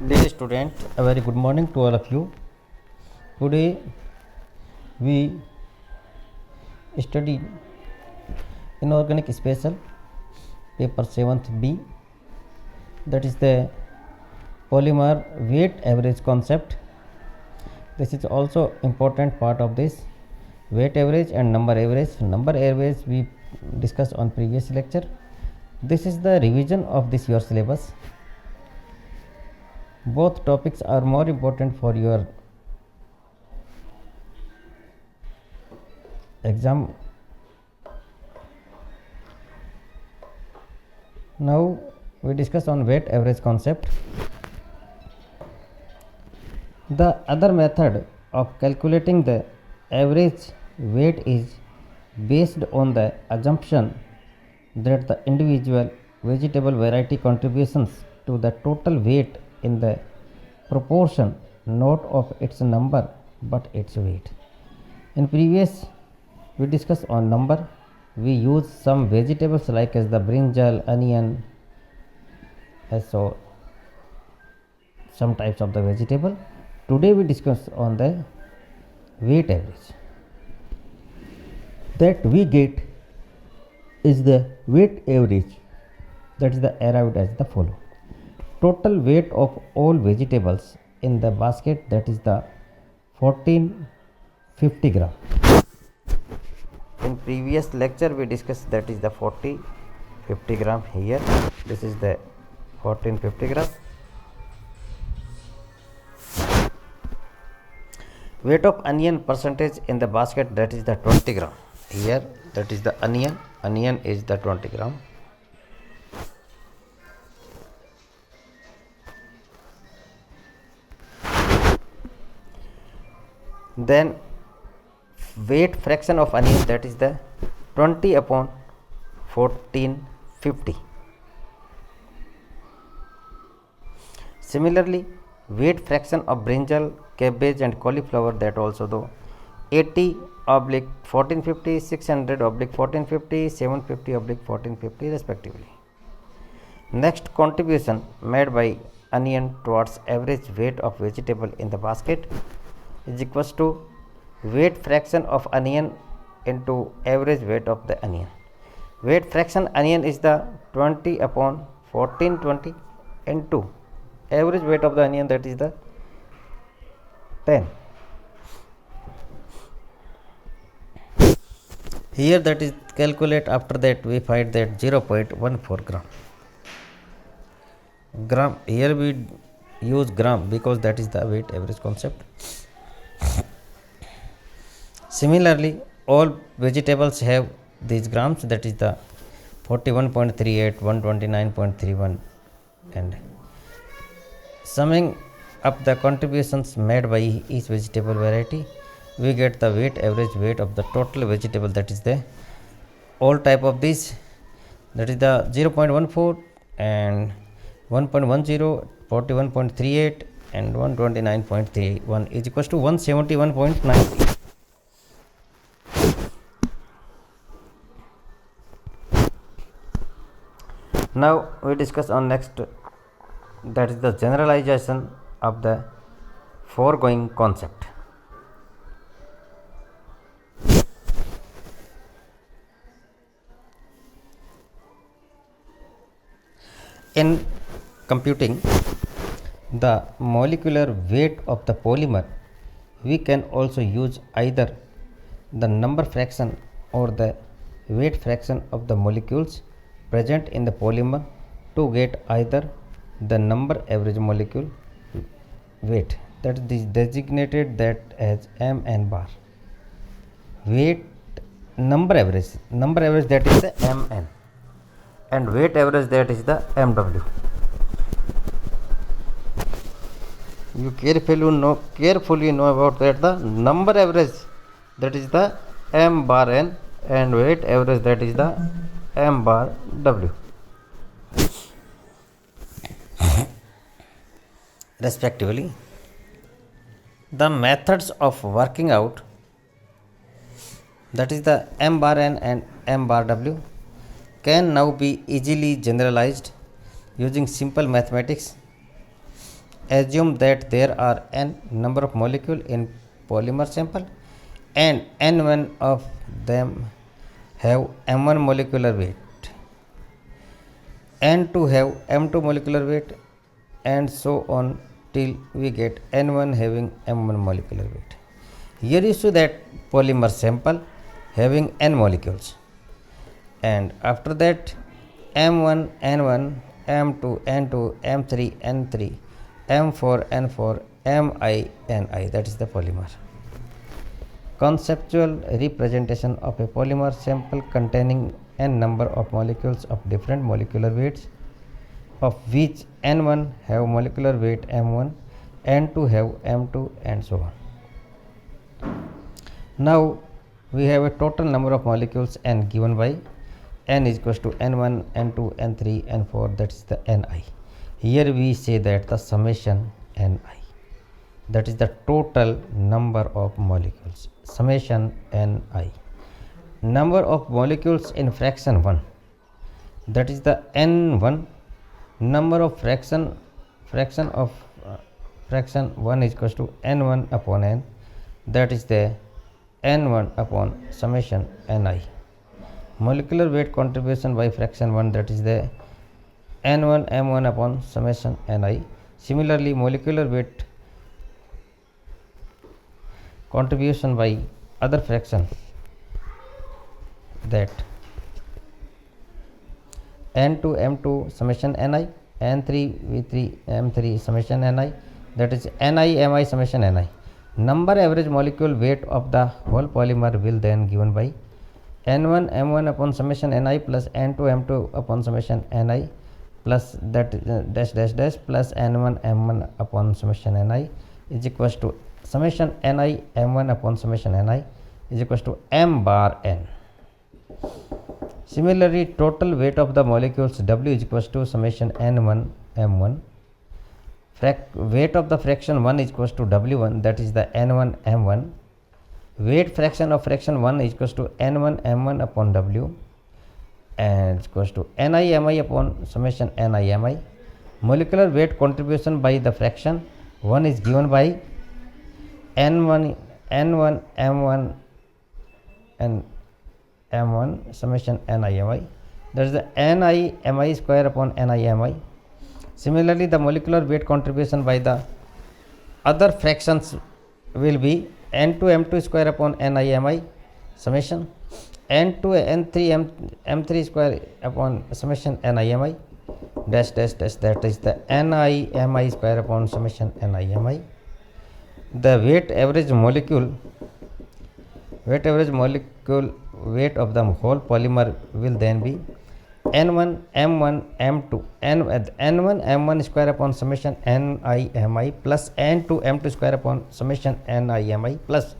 Dear student, a very good morning to all of you. Today we study inorganic special paper 7th B, that is the polymer weight average concept. This is also important part of this weight average and number average. Number average we discussed on previous lecture. This is the revision of this your syllabus. Both topics are more important for your exam. Now we discuss on weight average concept. The other method of calculating the average weight is based on the assumption that the individual vegetable variety contributions to the total weight in the proportion not of its number but its weight. In previous we discussed on number. We use some vegetables like as the brinjal, onion, so some types of the vegetable. Today we discuss on the weight average. That we get is the weight average, that is the arrived as the follow. Total weight of all vegetables in the basket, that is the 1450 gram. In previous lecture we discussed that is the 50 gram. Here this is the 1450 gram. Weight of onion percentage in the basket, that is the 20 gram. Here that is the onion is the 20 gram. Then weight fraction of onion, that is the 20 upon 1450. Similarly, weight fraction of brinjal, cabbage and cauliflower, that also the 80 oblique 1450, 600 oblique 1450, 750 oblique 1450 respectively. Next, contribution made by onion towards average weight of vegetable in the basket is equals to weight fraction of onion into average weight of the onion. Weight fraction onion is the 20 upon 1420 into average weight of the onion, that is the 10. Here that is calculate, after that we find that 0.14 gram. Here we use gram because that is the weight average concept. Similarly, all vegetables have these grams, that is the 41.38, 129.31, and summing up the contributions made by each vegetable variety, we get the weight average weight of the total vegetable, that is the all type of this, that is the 0.14 and 1.10, 41.38 and 129.31 is equals to 171.93. Now we discuss on next, that is the generalization of the foregoing concept. In computing the molecular weight of the polymer, we can also use either the number fraction or the weight fraction of the molecules present in the polymer to get either the number average molecule weight, that is designated that as mn bar. Weight number average that is the mn, and weight average that is the mw. You carefully know about that the number average, that is the m bar n, and weight average, that is the m bar w respectively. The methods of working out, that is the m bar n and m bar w, can now be easily generalized using simple mathematics assume that there are n number of molecules in polymer sample and n1 of them have m1 molecular weight, n2 have m2 molecular weight, and so on till we get n1 having m1 molecular weight. Here you see that polymer sample having n molecules, and after that m1 n1, m2 n2, m3 n3, m4 n4, mi ni, that is the polymer. Conceptual representation of a polymer sample containing n number of molecules of different molecular weights, of which n1 have molecular weight m1, n2 have m2, and so on. Now we have a total number of molecules n given by n is equals to n1, n2, n3, n4, that is the ni. Here we say that the summation ni, that is the total number of molecules, summation ni. Number of molecules in fraction 1, that is the n1. Number of fraction 1 is equals to n1 upon n, that is the n1 upon summation ni. Molecular weight contribution by fraction 1, that is the n1 m1 upon summation ni. Similarly, molecular weight contribution by other fraction, that n2 m2 summation ni, n3 v3 m3 summation ni, that is ni mi summation ni. Number average molecule weight of the whole polymer will then given by n1 m1 upon summation ni plus n2 m2 upon summation ni plus that dash dash dash plus n1 m1 upon summation ni is equals to summation ni m1 upon summation ni is equals to m bar n. Similarly, total weight of the molecules W is equals to summation n1 m1. Weight of the fraction 1 is equals to W1, that is the n1 m1. Weight fraction of fraction 1 is equals to n1 m1 upon W, and is equals to ni mi upon summation ni mi. Molecular weight contribution by the fraction 1 is given by n1 m1 and m1 summation ni mi, that is the ni mi square upon ni mi. Similarly, the molecular weight contribution by the other fractions will be n2 m2 square upon ni mi summation n2 n3 m3 square upon summation ni mi dash dash dash, that is the ni mi square upon summation ni mi. The weight average molecule weight of the whole polymer will then be n1 m1 m2 n1 m1 square upon summation ni mi plus n2 m2 square upon summation ni mi plus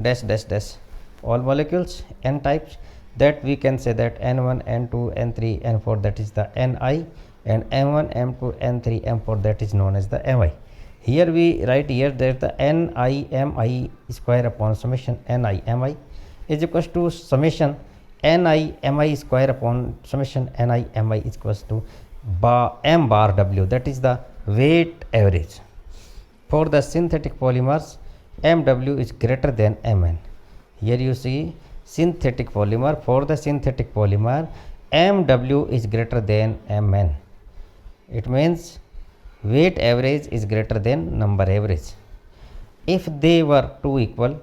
dash dash dash all molecules n types, that we can say that n1 n2 n3 n4, that is the ni, and m1 m2 n3 m4, that is known as the mi. Here we write here that the ni mi square upon summation ni mi is equals to summation ni mi square upon summation ni mi is equals to m bar w, that is the weight average. For the synthetic polymers, mw is greater than mn. Here you see synthetic polymer. For the synthetic polymer, mw is greater than mn. It means weight average is greater than number average. If they were two equal,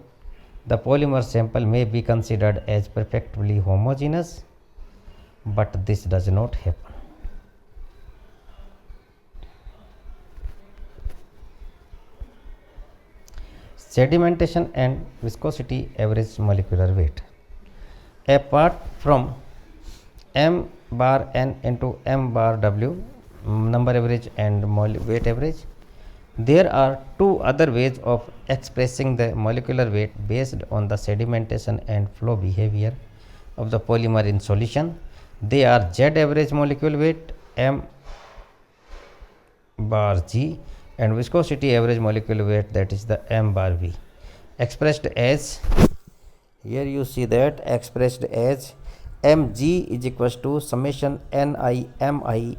the polymer sample may be considered as perfectly homogeneous, but this does not happen. Sedimentation and viscosity average molecular weight. Apart from m bar n into m bar w, number average and weight average, there are two other ways of expressing the molecular weight based on the sedimentation and flow behavior of the polymer in solution. They are Z average molecule weight m bar g and viscosity average molecular weight, that is the m bar v, expressed as, here you see that expressed as mg is equals to summation ni mi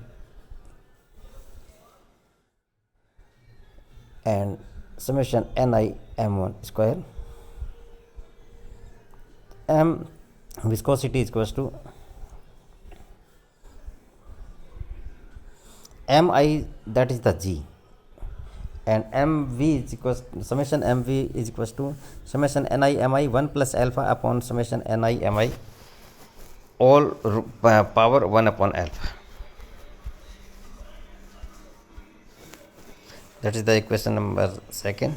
and summation Ni m1 square. M viscosity is equals to Mi, that is the G, and mv is equals summation mv is equals to summation Ni mi 1 plus alpha upon summation Ni mi all power 1 upon alpha. That is the equation number second.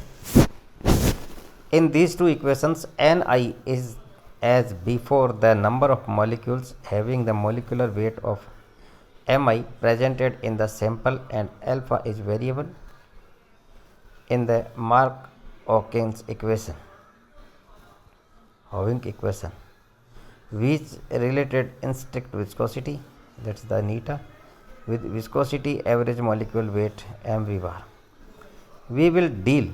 In these two equations, Ni is as before the number of molecules having the molecular weight of Mi presented in the sample, and alpha is variable in the Mark-Hawkins equation, which related in strict viscosity, that's the neta, with viscosity average molecule weight mv bar. We will deal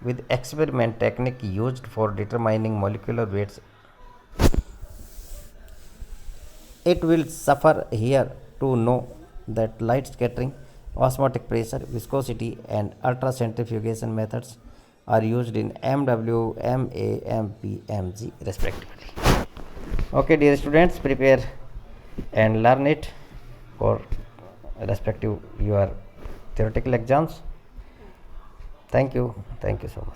with experiment technique used for determining molecular weights. It will suffer here to know that light scattering, osmotic pressure, viscosity, and ultracentrifugation methods are used in MW, MA, MP, MG respectively. Okay, dear students, prepare and learn it for respective your theoretical exams. Thank you so much.